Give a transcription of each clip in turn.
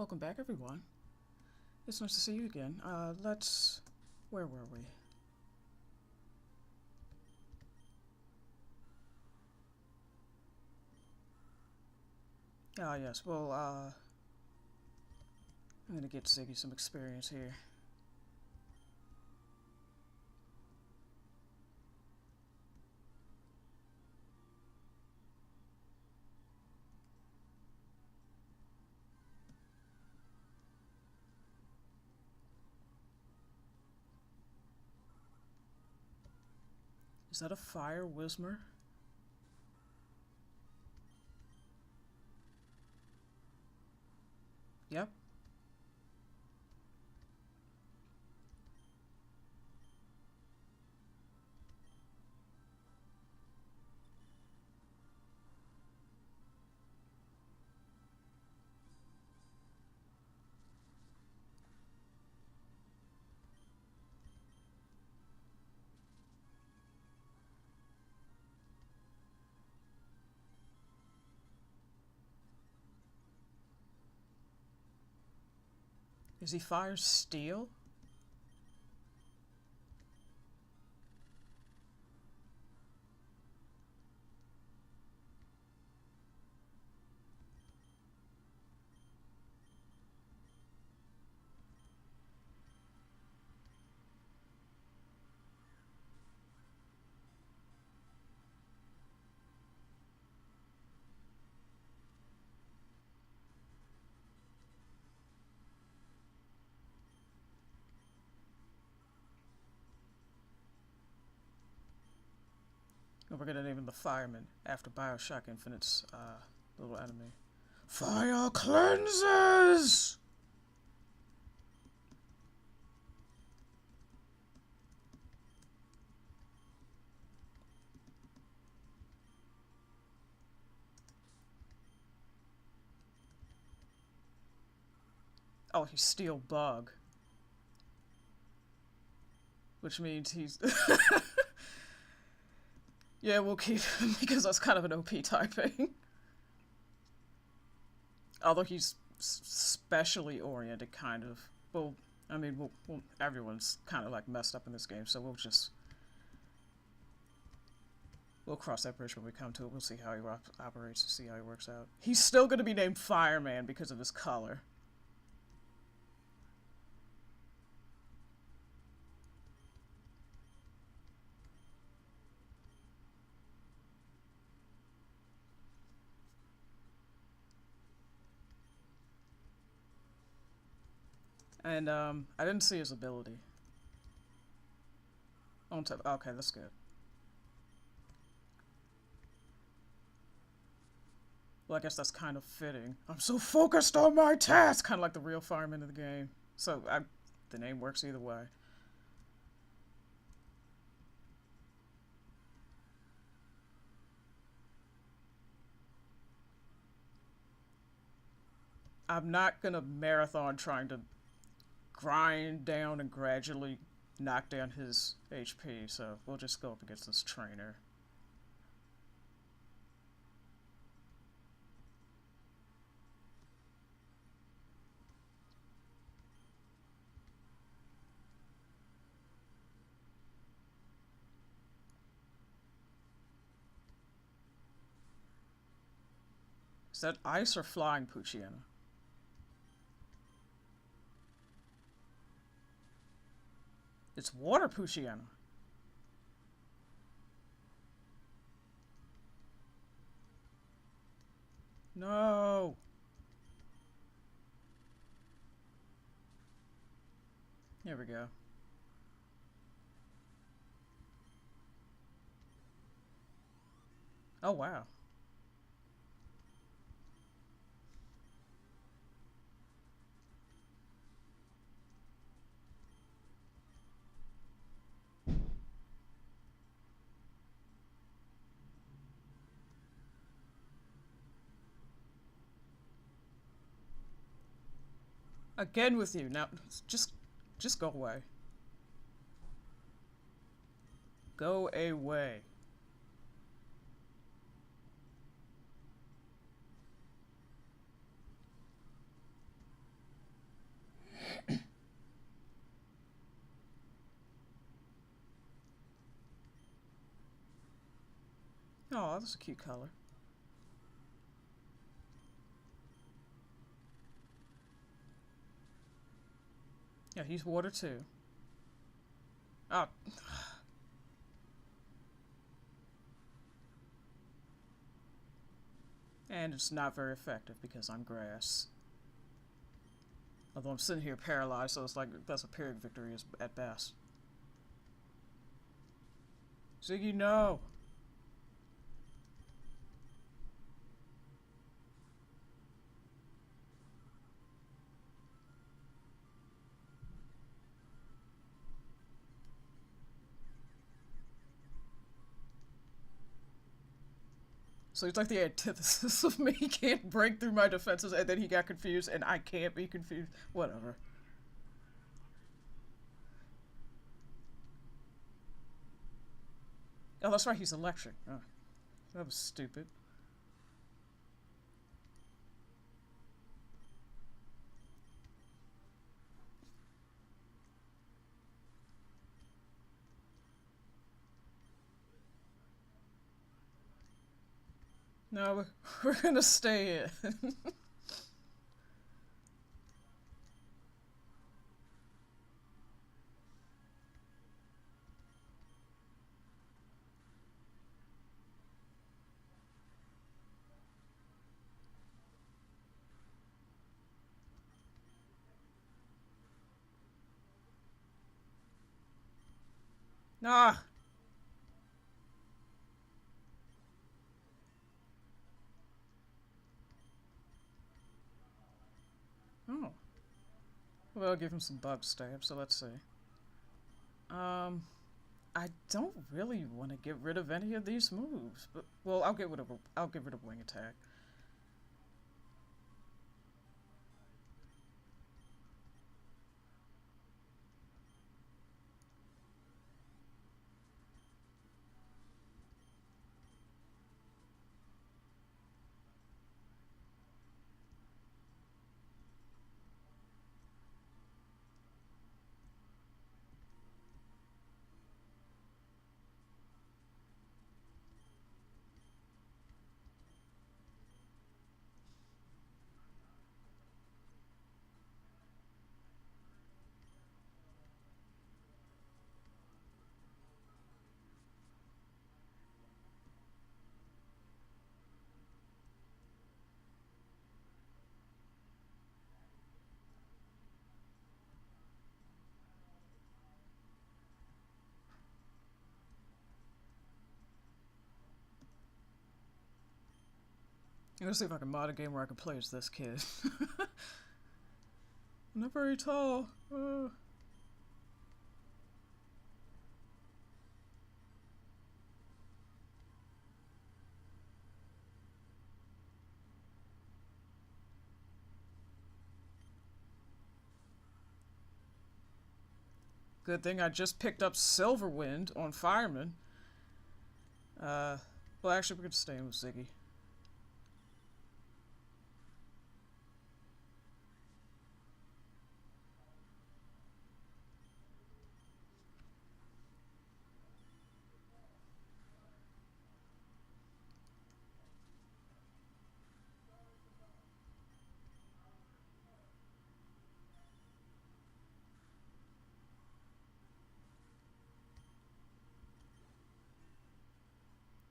Welcome back, everyone. It's nice to see you again. Where were we? Ah, yes. Well, I'm gonna get Ziggy some experience here. Is that a fire Whismer? Yep. Is he fire steel? And we're gonna name him the Fireman after Bioshock Infinite's little enemy. Fire cleanses! Oh, he's Steel Bug. Which means he's... Yeah, we'll keep him because that's kind of an OP typing. Although he's specially oriented, kind of. Well, I mean, everyone's kind of like messed up in this game, so we'll cross that bridge when we come to it. We'll see how he operates, see how he works out. He's still going to be named Fireman because of his color. And I didn't see his ability. On top. Okay, that's good. Well, I guess that's kind of fitting. I'm so focused on my task, kind of like the real fireman of the game. So the name works either way. I'm not gonna marathon trying to grind down and gradually knock down his HP, so we'll just go up against this trainer. Is that ice or flying Puchiana? It's water Puchiana. No. Here we go. Oh, wow. Again with you. Now, just go away. Go away. Oh, that's a cute color. Yeah, he's water too. Oh. And it's not very effective because I'm grass. Although I'm sitting here paralyzed, so it's like that's a Pyrrhic victory at best. Ziggy, no! So he's like the antithesis of me. He can't break through my defenses, and then he got confused, and I can't be confused. Whatever. Oh, that's right, he's electric. Oh, that was stupid. No, we're gonna stay in. Nah. Oh. Well, I'll give him some bug stab, so let's see. Um, I don't really want to get rid of any of these moves, but well, I'll get rid of wing attack. I'm gonna see if I can mod a game where I can play as this kid. I'm not very tall. Good thing I just picked up Silverwind on Fireman. Uh, well, actually, we're gonna stay in with Ziggy.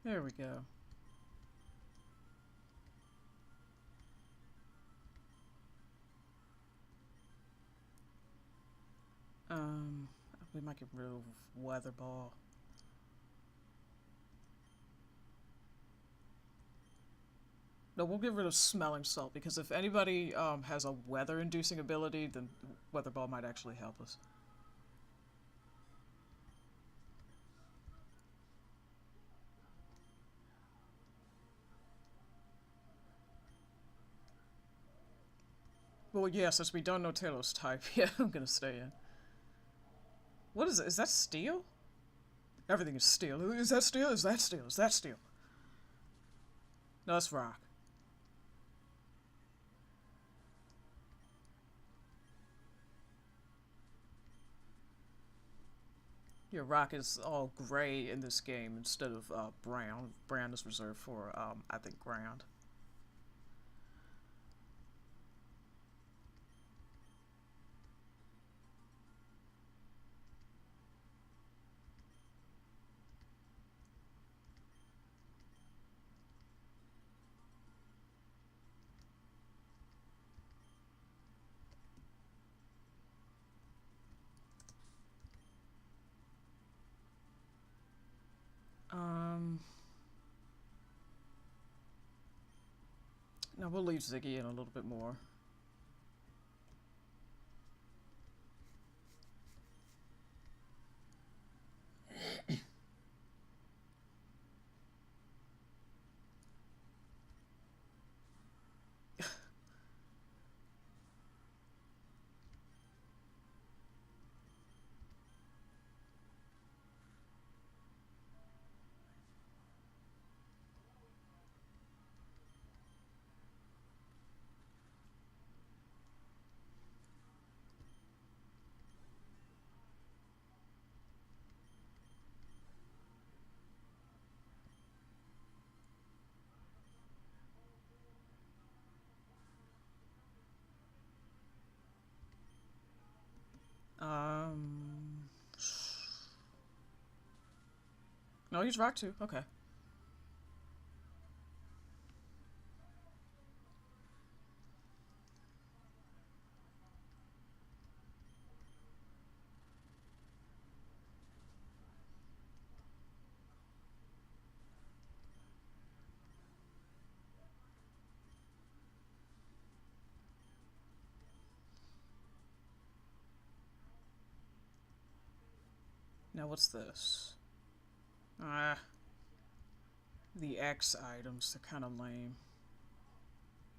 There we go. Um, we might get rid of Weather Ball. No, we'll get rid of Smelling Salt because if anybody has a weather-inducing ability, then Weather Ball might actually help us. Well, yeah, since we don't know Taylor's type, yeah, I'm gonna stay in. What is it? Is that steel? Everything is steel. Is that steel? Is that steel? Is that steel? No, it's rock. Your rock is all gray in this game instead of brown. Brown is reserved for, I think, ground. Um, no, we'll leave Ziggy in a little bit more. Um, no, he's rock too. Okay. Now what's this? Ah, the X items. They're kind of lame.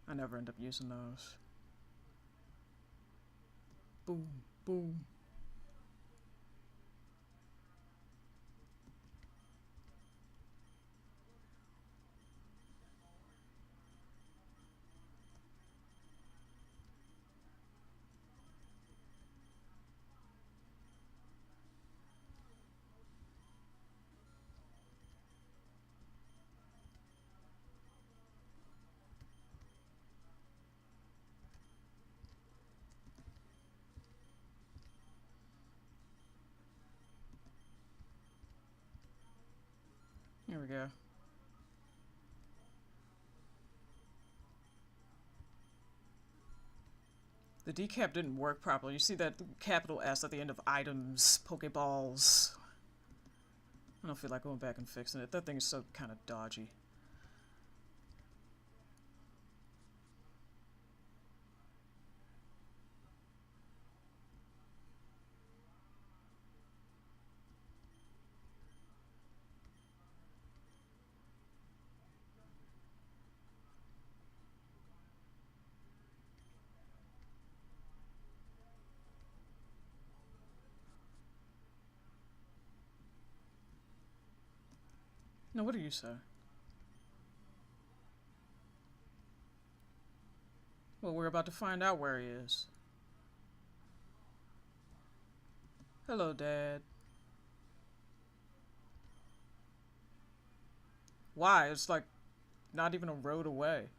I never end up using those. Boom, boom. Here we go. The decap didn't work properly. You see that capital S at the end of items, Pokeballs. I don't feel like going back and fixing it. That thing is so kind of dodgy. No, what do you say? Well, we're about to find out where he is. Hello, Dad. Why? It's like not even a road away.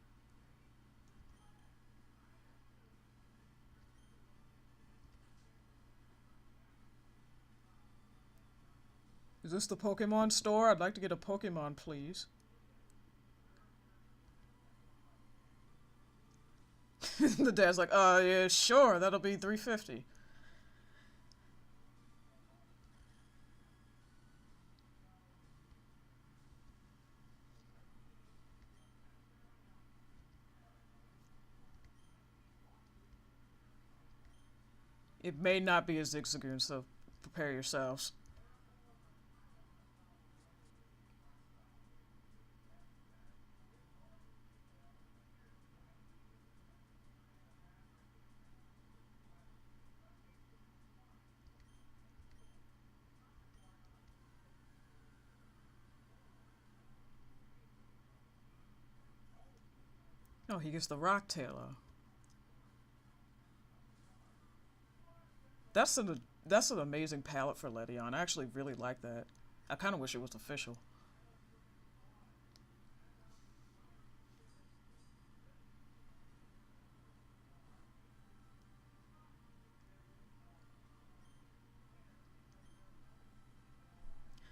Is this the Pokemon store? I'd like to get a Pokemon, please. The dad's like, yeah, sure, that'll be $3.50. It may not be a Zigzagoon, so prepare yourselves. Oh, he gets the Rock Tailor. That's an That's an amazing palette for Ledion. I actually really like that. I kind of wish it was official.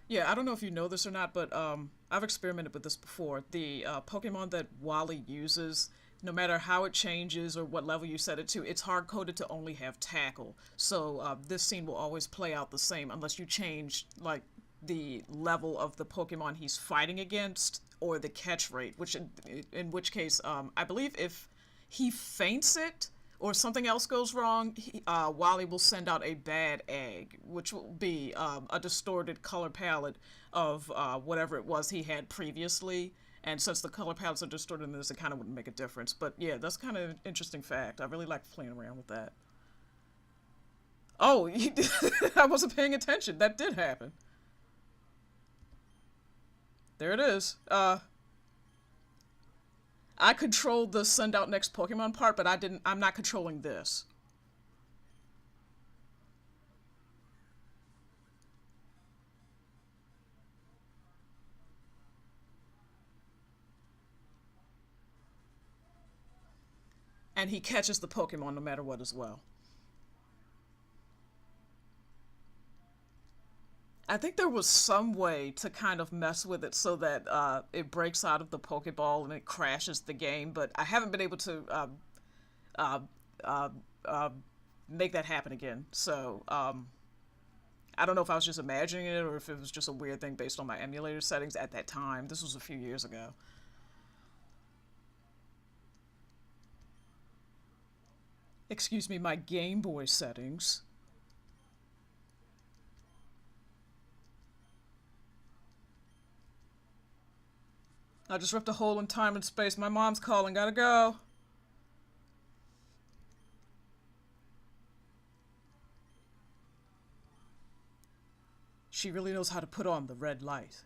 Yeah, I don't know if you know this or not, but I've experimented with this before. The Pokemon that Wally uses, no matter how it changes or what level you set it to, it's hard coded to only have tackle. So this scene will always play out the same unless you change like the level of the Pokemon he's fighting against or the catch rate. In which case, I believe if he faints it or something else goes wrong, Wally will send out a bad egg, which will be a distorted color palette of whatever it was he had previously. And since the color palettes are distorted in this, it kind of wouldn't make a difference. But yeah, that's kind of an interesting fact. I really like playing around with that. Oh, I wasn't paying attention. That did happen. There it is. I controlled the send out next Pokemon part, but I'm not controlling this. And he catches the Pokemon no matter what as well. I think there was some way to kind of mess with it so that it breaks out of the Pokeball and it crashes the game, but I haven't been able to uh, uh, uh, make that happen again. So I don't know if I was just imagining it or if it was just a weird thing based on my emulator settings at that time. This was a few years ago. Excuse me, my Game Boy settings. I just ripped a hole in time and space. My mom's calling. Gotta go. She really knows how to put on the red light.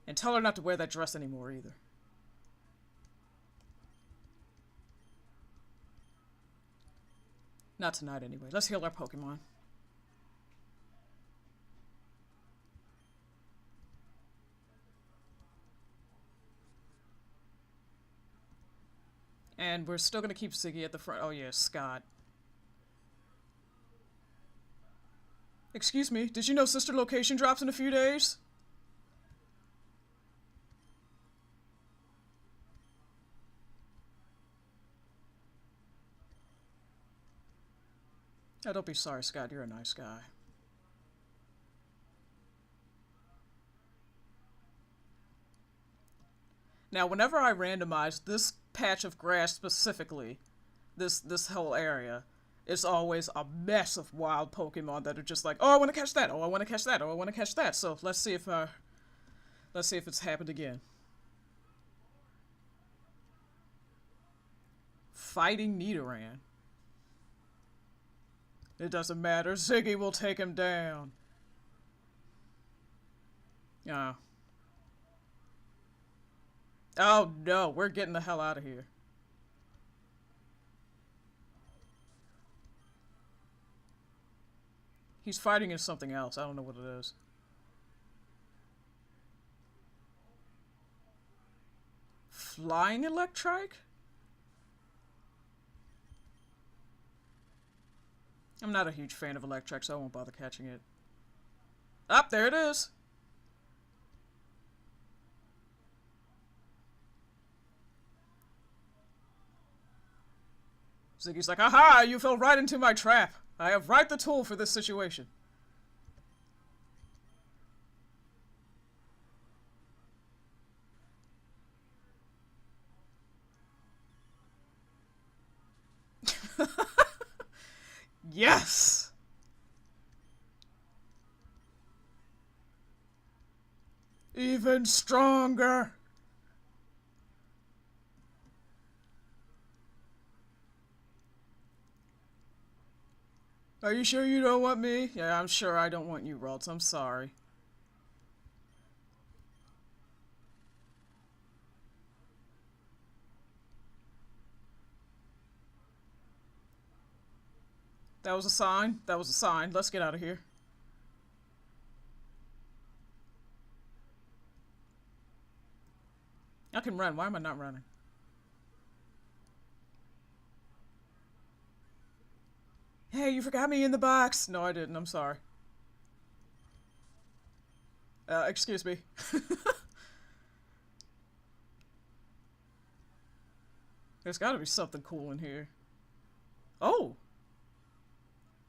And tell her not to wear that dress anymore either. Not tonight anyway. Let's heal our Pokemon. And we're still gonna keep Ziggy at the front. Oh yeah, Scott. Excuse me, did you know sister location drops in a few days? Oh, don't be sorry, Scott. You're a nice guy. Now, whenever I randomize this patch of grass specifically, this whole area, it's always a mess of wild Pokemon that are just like, oh, I want to catch that. Oh, I want to catch that. Oh, I want to catch that. So let's see if it's happened again. Fighting Nidoran. It doesn't matter. Ziggy will take him down. Yeah. Oh no, we're getting the hell out of here. He's fighting in something else. I don't know what it is. Flying Electrike? I'm not a huge fan of Electrike, so I won't bother catching it. Up, there it is. Ziggy's like, aha, you fell right into my trap. I have right the tool for this situation. Yes! Even stronger! Are you sure you don't want me? Yeah, I'm sure I don't want you, Ralts. I'm sorry. That was a sign. That was a sign. Let's get out of here. I can run. Why am I not running? Hey, you forgot me in the box. No, I didn't. I'm sorry. Excuse me. There's gotta be something cool in here. Oh!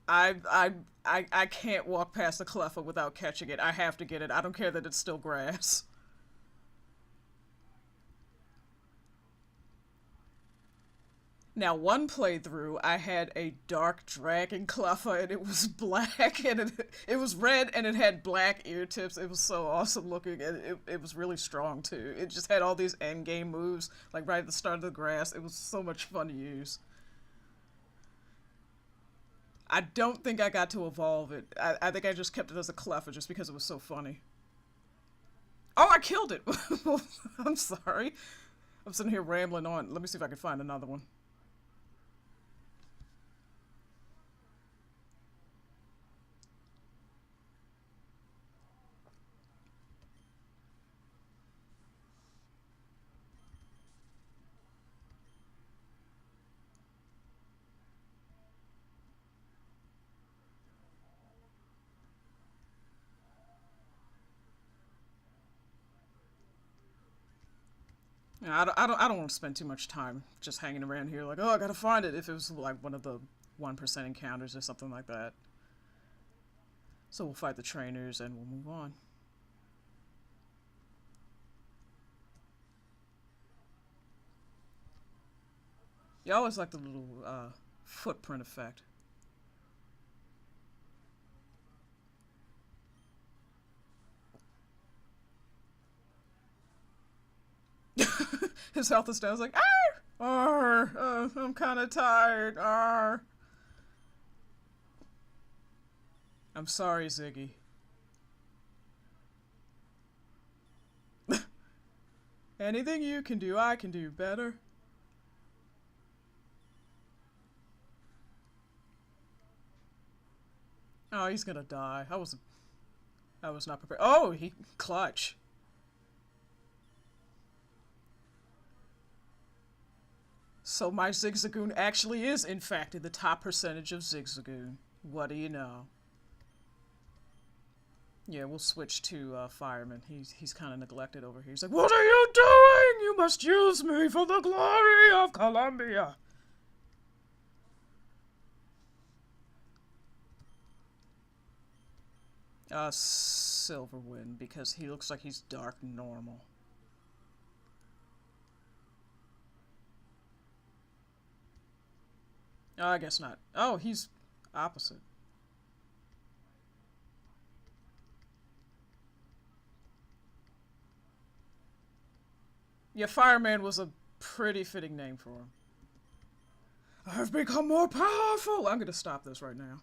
I, I, I can't walk past the cleffa without catching it. I have to get it. I don't care that it's still grass. Now, one playthrough, I had a dark dragon cleffa, and it was black, and it was red, and it had black ear tips. It was so awesome looking, and it was really strong, too. It just had all these endgame moves, like right at the start of the grass. It was so much fun to use. I don't think I got to evolve it. I think I just kept it as a cleffa just because it was so funny. Oh, I killed it! I'm sorry. I'm sitting here rambling on. Let me see if I can find another one. Yeah, I don't want to spend too much time just hanging around here like, oh, I gotta find it if it was like one of the 1% encounters or something like that. So we'll fight the trainers and we'll move on. You always like the little footprint effect. His health is down. I was like, I'm kind of tired. Arr. I'm sorry, Ziggy. Anything you can do, I can do better. Oh, he's gonna die. I was not prepared. Oh, he clutch. So my Zigzagoon actually is, in fact, in the top percentage of Zigzagoon. What do you know? Yeah, we'll switch to Fireman. He's kind of neglected over here. He's like, what are you doing? You must use me for the glory of Columbia. Silverwind, because he looks like he's dark normal. Oh, I guess not. Oh, he's opposite. Yeah, Fireman was a pretty fitting name for him. I've become more powerful! I'm gonna stop this right now.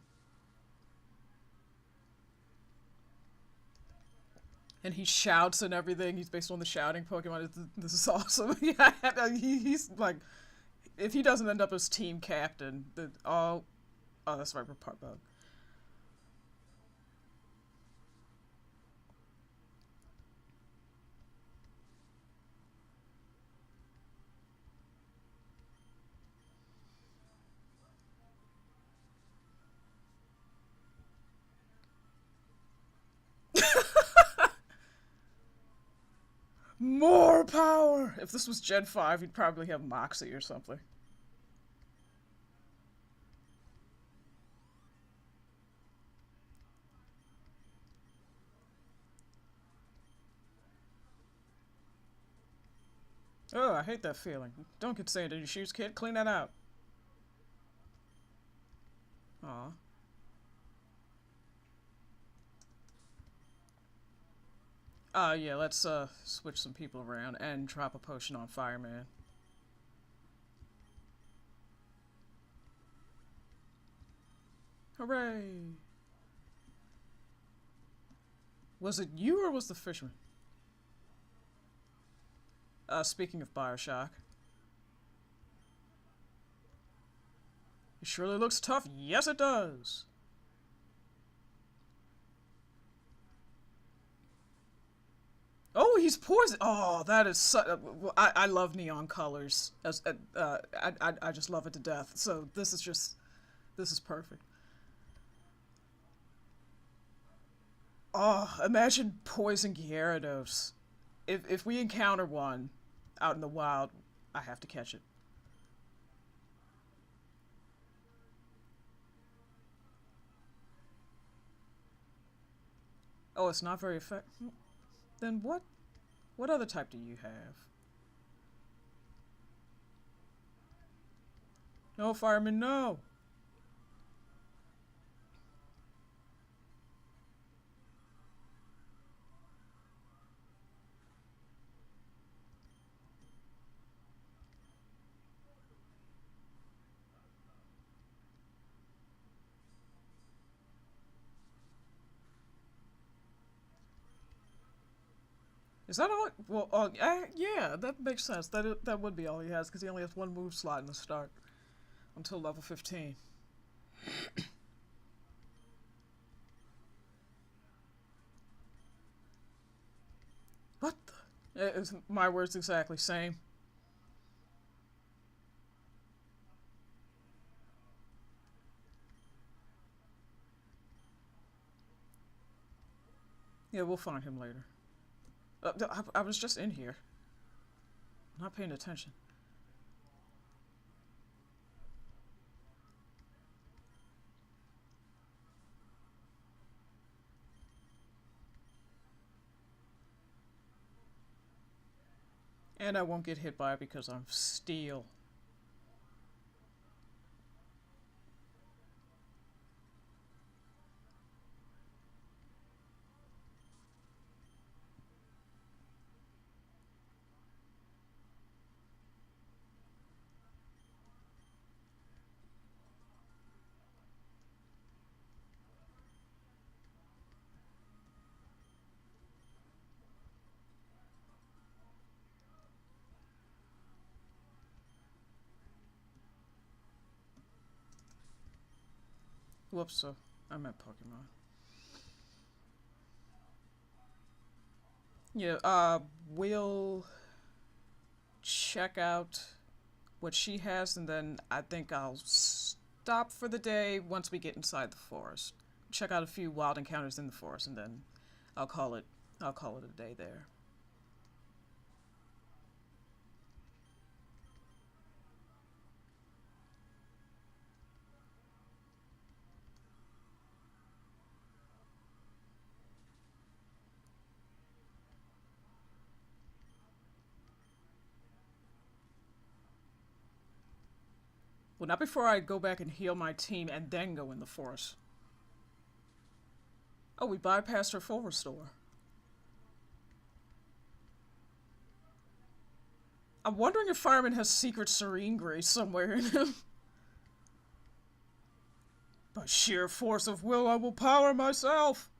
And he shouts and everything. He's based on the shouting Pokemon. This is awesome. Yeah, he's like, if he doesn't end up as team captain, then oh, that's right, part bug. More power! If this was Gen 5, he'd probably have Moxie or something. Oh, I hate that feeling. Don't get sand in your shoes, kid. Clean that out. Aw. Yeah, let's, switch some people around and drop a potion on Fireman. Hooray! Was it you or was the fisherman? Speaking of Bioshock. It surely looks tough. Yes, it does. Oh, he's poison. Oh, that is I love neon colors. As I just love it to death. So this is perfect. Oh, imagine poison Gyarados. If we encounter one out in the wild, I have to catch it. Oh, it's not very effective. Then what? What other type do you have? No, fireman, no. Is that all? Well, yeah, that makes sense. That would be all he has because he only has one move slot in the start until level 15. What? It's my words exactly. Same. Yeah, we'll find him later. I was just in here, not paying attention. And I won't get hit by it because I'm steel. Whoops, so I meant Pokemon. Yeah, we'll check out what she has, and then I think I'll stop for the day once we get inside the forest. Check out a few wild encounters in the forest, and then I'll call it. I'll call it a day there. Well, not before I go back and heal my team and then go in the forest. Oh, we bypassed her full restore. I'm wondering if Fireman has secret Serene Grace somewhere in him. By sheer force of will, I will power myself.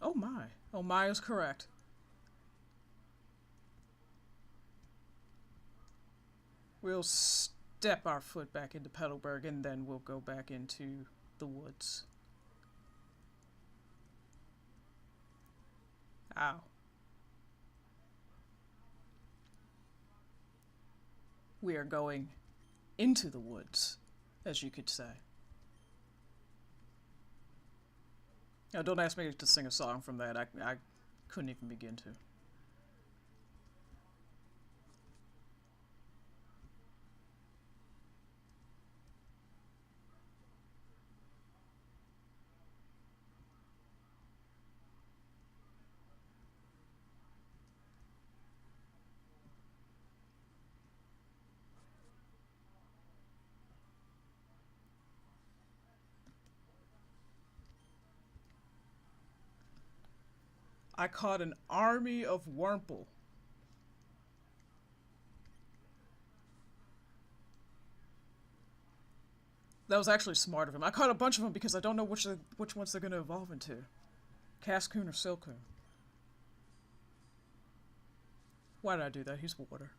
Oh my. Oh my is correct. We'll step our foot back into Petalburg and then we'll go back into the woods. Ow. We are going into the woods, as you could say. Now, don't ask me to sing a song from that. I couldn't even begin to. I caught an army of Wurmple. That was actually smart of him. I caught a bunch of them because I don't know which ones they're going to evolve into. Cascoon or Silcoon. Why did I do that? He's water.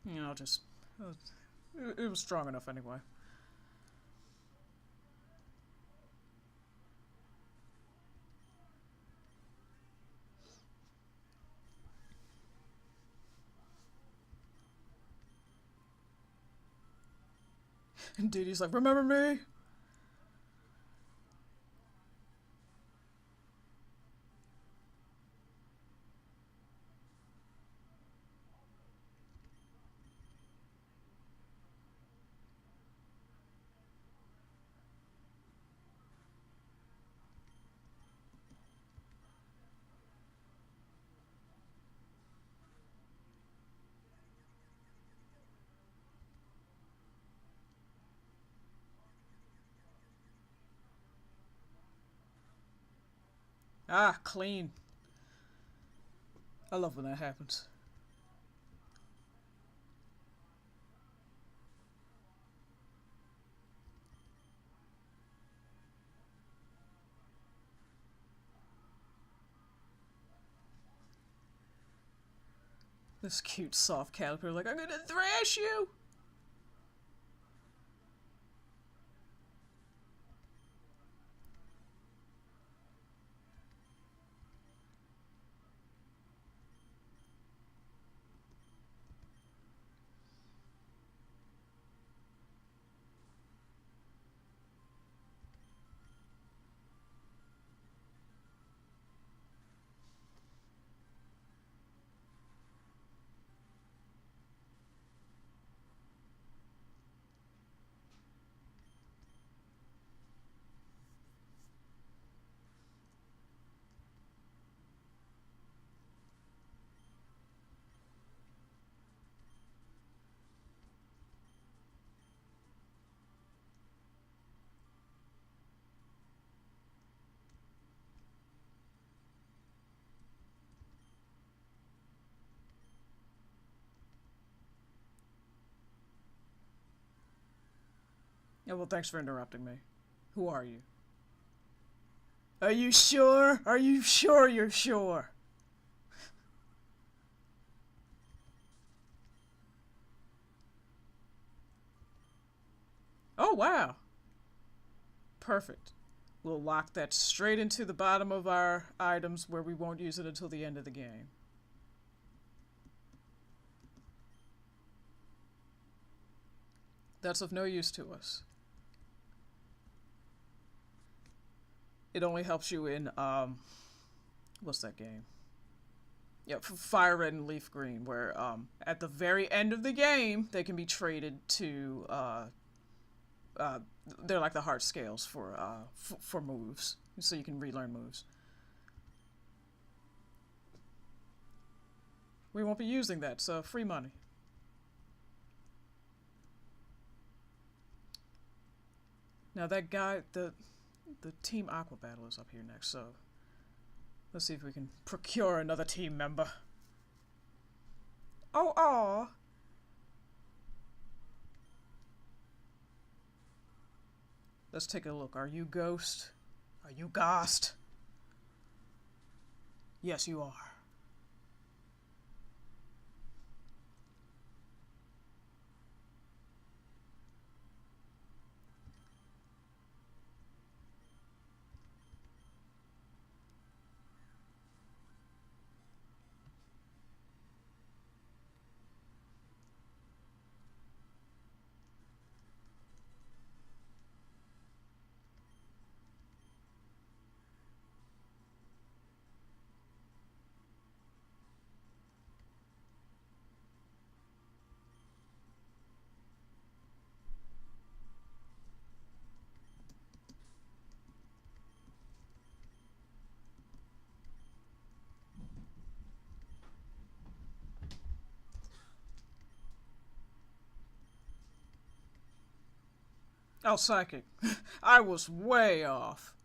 You know, just... it was strong enough anyway. And Dee Dee's like, remember me? Ah, clean. I love when that happens. This cute soft caterpillar like, I'm gonna thrash you! Yeah, well, thanks for interrupting me. Who are you? Are you sure? Are you sure you're sure? Oh, wow. Perfect. We'll lock that straight into the bottom of our items where we won't use it until the end of the game. That's of no use to us. It only helps you in, what's that game? Yeah, Fire Red and Leaf Green, where at the very end of the game, they can be traded to, they're like the heart scales for moves, so you can relearn moves. We won't be using that, so free money. Now that guy, the Team Aqua battle is up here next, so let's see if we can procure another team member. Oh, aw. Let's take a look. Are you Ghost? Are you Ghost? Yes, you are. Oh, psychic. I was way off.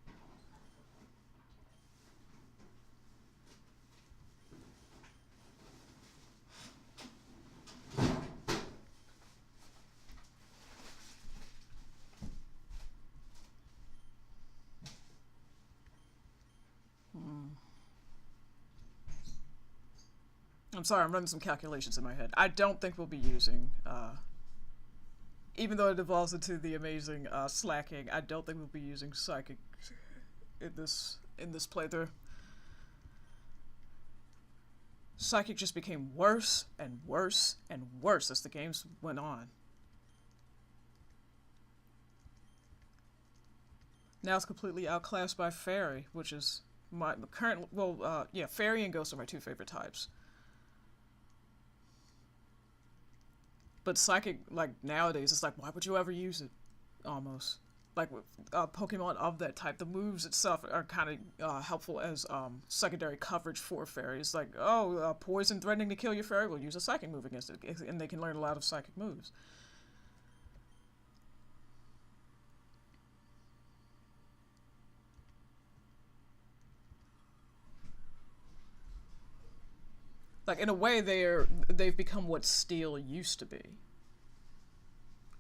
I'm sorry, I'm running some calculations in my head. I don't think we'll be using, even though it evolves into the amazing slacking, I don't think we'll be using psychic in this playthrough. Psychic just became worse and worse and worse as the games went on. Now it's completely outclassed by Fairy, which is my current, well, yeah, Fairy and Ghost are my two favorite types. But Psychic, like, nowadays, it's like, why would you ever use it? Almost. Like, with Pokemon of that type, the moves itself are kind of helpful as secondary coverage for Fairies. Like, oh, poison threatening to kill your Fairy, we'll use a Psychic move against it, and they can learn a lot of Psychic moves. Like, in a way, they've become what Steel used to be.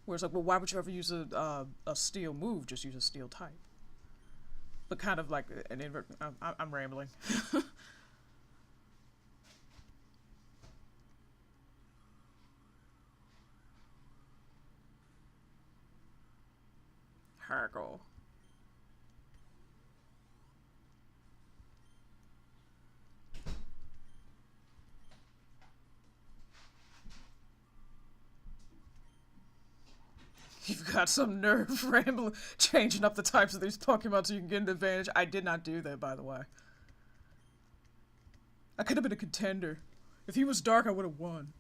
Whereas, like, well, why would you ever use a Steel move? Just use a Steel type. But kind of like an invert. I'm rambling. Hargle. You've got some nerve rambling, changing up the types of these Pokemon so you can get an advantage. I did not do that, by the way. I could have been a contender. If he was dark, I would have won.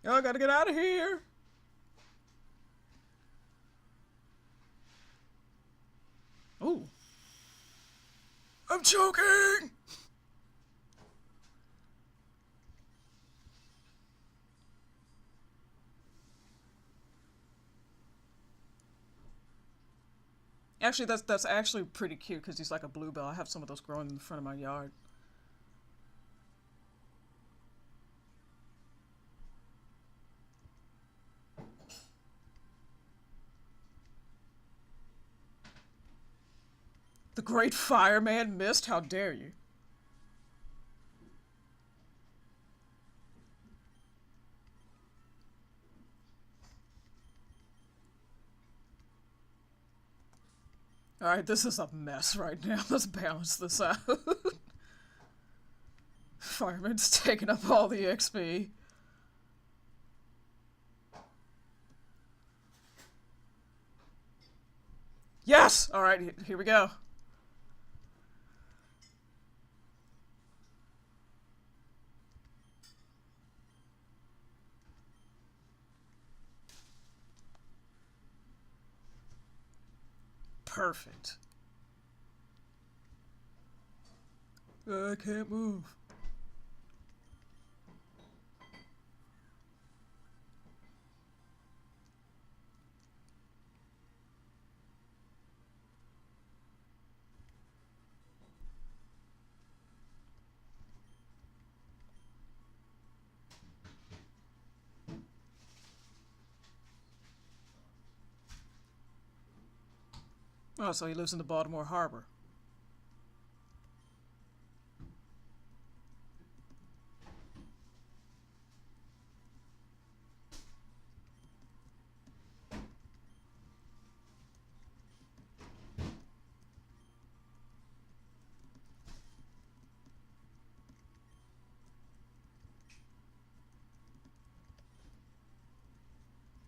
Oh, I gotta get out of here. Ooh. I'm choking! Actually, that's actually pretty cute because he's like a bluebell. I have some of those growing in the front of my yard. The Great Fireman missed? How dare you? Alright, this is a mess right now. Let's balance this out. Fireman's taking up all the XP. Yes! Alright, here we go. Perfect. I can't move. Oh, so he lives in the Baltimore Harbor.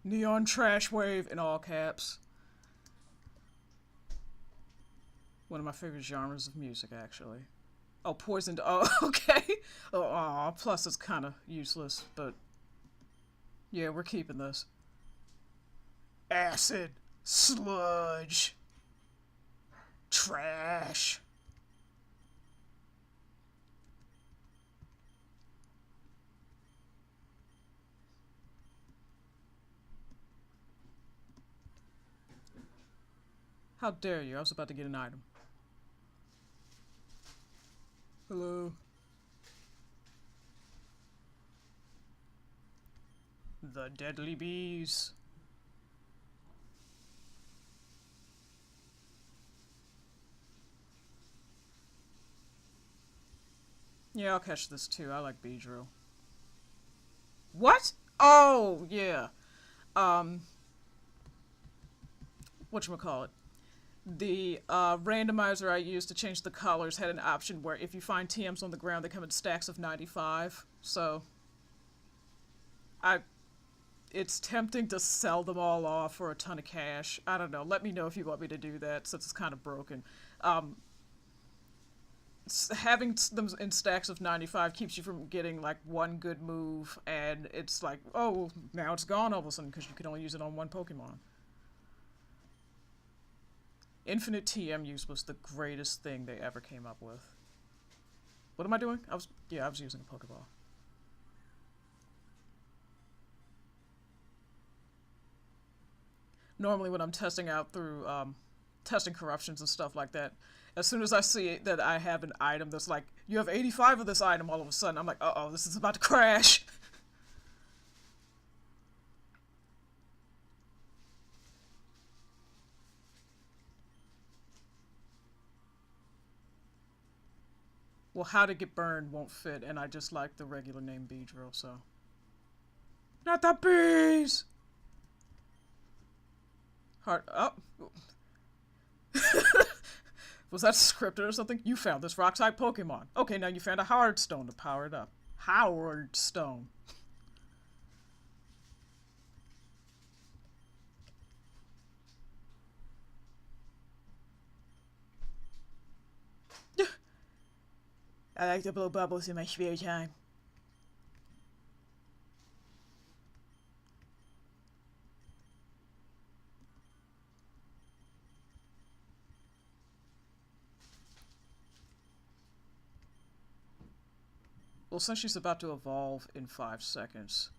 Neon Trash Wave in all caps. One of my favorite genres of music, actually. Oh, poisoned. Oh, okay. Oh, aw, plus it's kind of useless, but yeah, we're keeping this. Acid, sludge, trash. How dare you? I was about to get an item. Hello. The deadly bees. Yeah, I'll catch this too. I like Beedrill. What? Oh, yeah. Um, whatchamacallit? The randomizer I used to change the colors had an option where if you find TMs on the ground, they come in stacks of 95. So, I it's tempting to sell them all off for a ton of cash. I don't know. Let me know if you want me to do that since it's kind of broken. Um, having them in stacks of 95 keeps you from getting like one good move, and it's like, oh, now it's gone all of a sudden because you can only use it on one Pokemon. Infinite TM use was the greatest thing they ever came up with. What am I doing? I was using a Pokeball. Normally when I'm testing out through testing corruptions and stuff like that, as soon as I see that I have an item that's like, you have 85 of this item, all of a sudden I'm like, uh-oh, this is about to crash. Well, how to get burned won't fit, and I just like the regular name Beedrill, so. Not the bees! Hard. Oh. Was that scripted or something? You found this rock type Pokemon. Okay, now you found a Howard Stone to power it up. Howard Stone. I like to blow bubbles in my spare time. Well, since she's about to evolve in 5 seconds.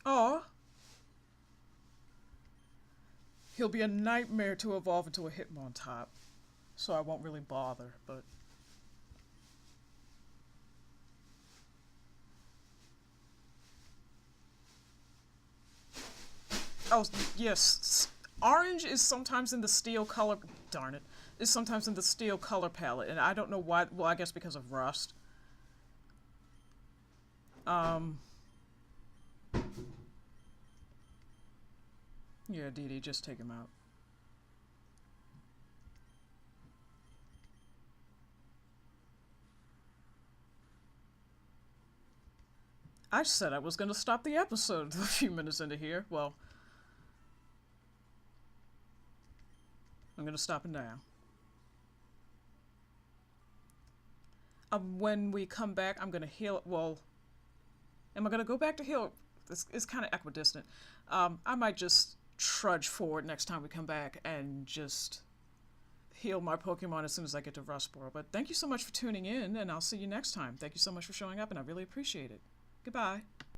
Aw. He'll be a nightmare to evolve into a Hitmontop. So I won't really bother, but. Oh, yes. Orange is sometimes in the steel color. Darn it. Is sometimes in the steel color palette, and I don't know why. Well, I guess because of rust. Yeah, Dee Dee, just take him out. I said I was going to stop the episode a few minutes into here. Well, I'm going to stop it now. When we come back, I'm going to heal. Well, am I going to go back to heal? It's kind of equidistant. I might just trudge forward next time we come back and just heal my Pokemon as soon as I get to Rustboro. But thank you so much for tuning in, and I'll see you next time. Thank you so much for showing up, and I really appreciate it. Goodbye.